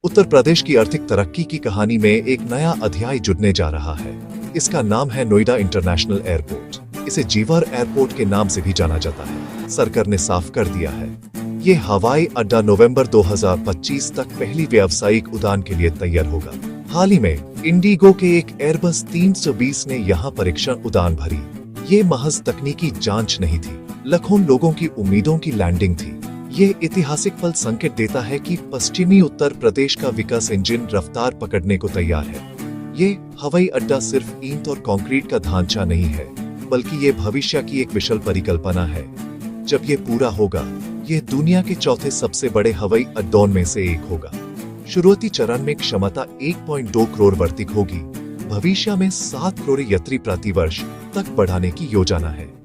उत्तर प्रदेश की आर्थिक तरक्की की कहानी में एक नया अध्याय जुड़ने जा रहा है। इसका नाम है नोएडा इंटरनेशनल एयरपोर्ट। इसे जीवर एयरपोर्ट के नाम से भी जाना जाता है। सरकार ने साफ कर दिया है, ये हवाई अड्डा नवंबर 2025 तक पहली व्यावसायिक उड़ान के लिए तैयार होगा। हाल ही में इंडिगो के एक एयरबस 320 ने यहाँ परीक्षण उड़ान भरी। ये महज तकनीकी जांच नहीं थी, लाखों लोगों की उम्मीदों की लैंडिंग थी। ये ऐतिहासिक पल संकेत देता है कि पश्चिमी उत्तर प्रदेश का विकास इंजन रफ्तार पकड़ने को तैयार है। ये हवाई अड्डा सिर्फ ईंट और कंक्रीट का ढांचा नहीं है, बल्कि ये भविष्य की एक विशाल परिकल्पना है। जब ये पूरा होगा, ये दुनिया के चौथे सबसे बड़े हवाई अड्डों में से एक होगा। शुरुआती चरण में क्षमता 1.2 करोड़ वर्तिक होगी। भविष्य में 7 करोड़ यात्री प्रति वर्ष तक बढ़ाने की योजना है।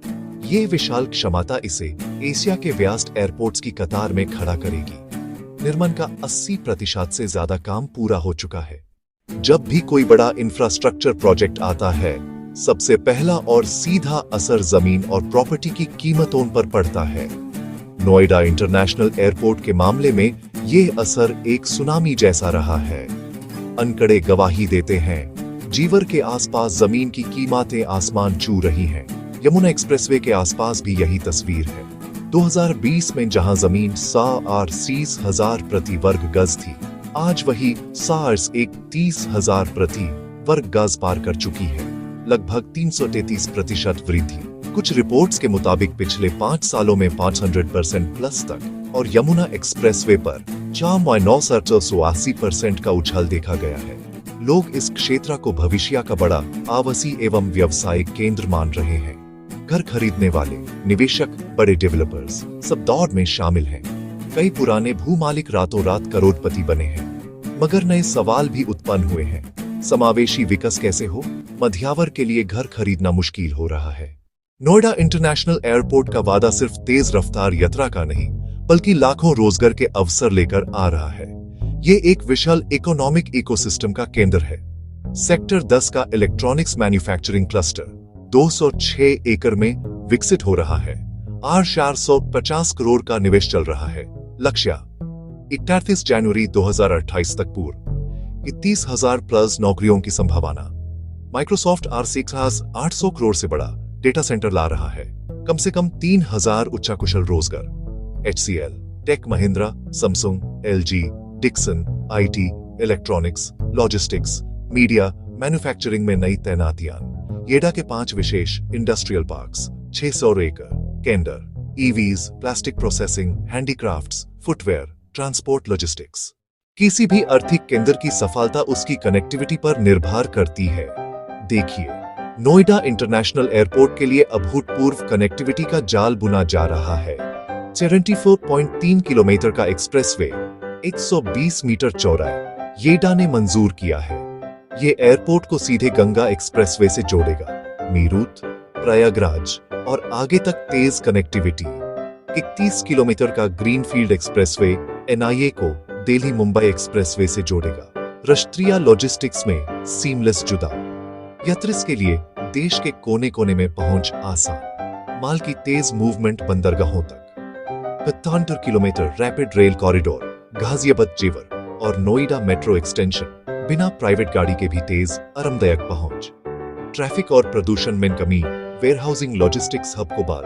ये विशाल क्षमता इसे एशिया के व्यस्त एयरपोर्ट्स की कतार में खड़ा करेगी। निर्माण का 80% से ज्यादा काम पूरा हो चुका है। जब भी कोई बड़ा इंफ्रास्ट्रक्चर प्रोजेक्ट आता है, सबसे पहला और सीधा असर जमीन और प्रॉपर्टी की कीमतों पर पड़ता है। नोएडा इंटरनेशनल एयरपोर्ट के मामले में ये असर एक सुनामी जैसा रहा है। आंकड़े गवाही देते हैं, जीवर के आसपास जमीन की कीमतें आसमान छू रही हैं। यमुना एक्सप्रेसवे के आसपास भी यही तस्वीर है। 2020 में जहां जमीन 30,000 प्रति वर्ग गज थी, आज वही 30,000 प्रति वर्ग गज पार कर चुकी है। लगभग 333% वृद्धि। कुछ रिपोर्ट्स के मुताबिक पिछले 5 सालों में 500% प्लस तक, और यमुना एक्सप्रेसवे पर 4,988% का उछाल देखा गया है। लोग इस क्षेत्र को भविष्य का बड़ा आवासीय एवं व्यावसायिक केंद्र मान रहे हैं। घर खरीदने वाले निवेशक, बड़े डेवलपर्स सब दौड़ में शामिल हैं। कई पुराने भूमालिक रातों रात करोड़पति बने हैं, मगर नए सवाल भी उत्पन्न हुए हैं। समावेशी विकास कैसे हो? मध्यवर्ग के लिए घर खरीदना मुश्किल हो रहा है। नोएडा इंटरनेशनल एयरपोर्ट का वादा सिर्फ तेज रफ्तार यात्रा का नहीं, बल्कि लाखों रोजगार के अवसर लेकर आ रहा है। ये एक विशाल इकोनॉमिक इकोसिस्टम का केंद्र है। सेक्टर 10 का इलेक्ट्रॉनिक्स मैन्युफैक्चरिंग क्लस्टर 206 एकड़ में विकसित हो रहा है। 450 करोड़ का निवेश चल रहा है। लक्ष्य 31 जनवरी 2028 तक पूर्ण। 30,000 प्लस नौकरियों की संभावना। माइक्रोसॉफ्ट R6 800 करोड़ से बड़ा डेटा सेंटर ला रहा है। कम से कम 3,000 उच्च कुशल रोजगार। HCL, Tech Mahindra, Samsung, LG, Dixon, IT, electronics, logistics, media, manufacturing में नई तैनातियां। येडा के 5 विशेष इंडस्ट्रियल पार्क्स, 600 एकड़, केंडर, EVs, plastic processing, handicrafts, footwear, transport, logistics. किसी भी आर्थिक केंद्र की सफलता उसकी कनेक्टिविटी पर निर्भर करती है। देखिए, नोएडा इंटरनेशनल एयरपोर्ट के लिए अभूतपूर्व कनेक्टिविटी का जाल बुना जा रहा है। 74.3 किलोमीटर का एक्सप्रेसवे 120 मीटर चौड़ा येडा ने मंजूर किया है। ये एयरपोर्ट को सीधे गंगा एक्सप्रेसवे से जोड़ेगा। मीरठ, प्रयागराज और आगे तक तेज कनेक्टिविटी। 31 किलोमीटर का ग्रीनफील्ड एक्सप्रेसवे NIA को दिल्ली मुंबई एक्सप्रेसवे से जोड़ेगा। राष्ट्रीय लॉजिस्टिक्स में सीमलेस जुदा। यात्रियों के लिए देश के कोने कोने में पहुंच आसान। माल की तेज मूवमेंट बंदरगाहों तक। 72 kilometre rapid rail corridor, Ghaziabad जेवर और नोएडा मेट्रो एक्सटेंशन, बिना प्राइवेट गाड़ी के भी तेज आरामदायक पहुंच। ट्रैफिक और प्रदूषण में कमी, वेयरहाउसिंग लॉजिस्टिक्स हब को बल।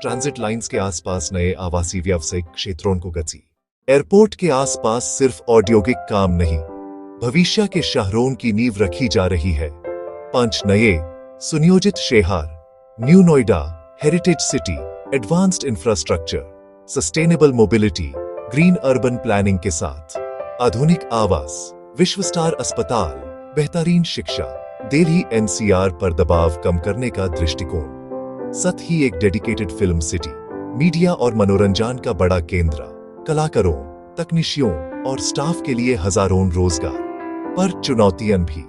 ट्रांजिट लाइंस के आसपास नए आवासीय व्यावसायिक क्षेत्रों को गति। एयरपोर्ट के आसपास सिर्फ औद्योगिक काम नहीं, भविष्य के शहरों की नींव रखी जा रही है। 5 नए सुनियोजित शहर, new Noida, heritage city, advanced infrastructure, sustainable mobility, green urban planning के साथ। आधुनिक आवास, विश्व स्टार अस्पताल, बेहतरीन शिक्षा, दिल्ली NCR पर दबाव कम करने का दृष्टिकोण। साथ ही एक डेडिकेटेड फिल्म सिटी, मीडिया और मनोरंजन का बड़ा केंद्र, कलाकारों, तकनीशियों और स्टाफ के लिए हजारों रोजगार। पर चुनौतियां भी।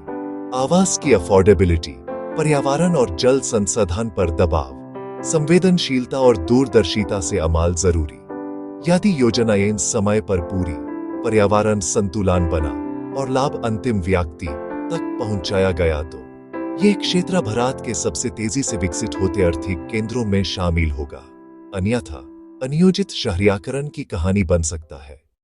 आवास की अफोर्डेबिलिटी, पर्यावरण और जल संसाधन पर दबाव, संवेदनशीलता और दूरदर्शिता से अमल जरूरी। यदि योजनाएं समय पर पूरी, पर्यावरण संतुलन बना और लाभ अंतिम व्यक्ति तक पहुंचाया गया तो ये क्षेत्र भारत के सबसे तेजी से विकसित होते आर्थिक केंद्रों में शामिल होगा। अन्यथा अनियोजित शहरीकरण की कहानी बन सकता है।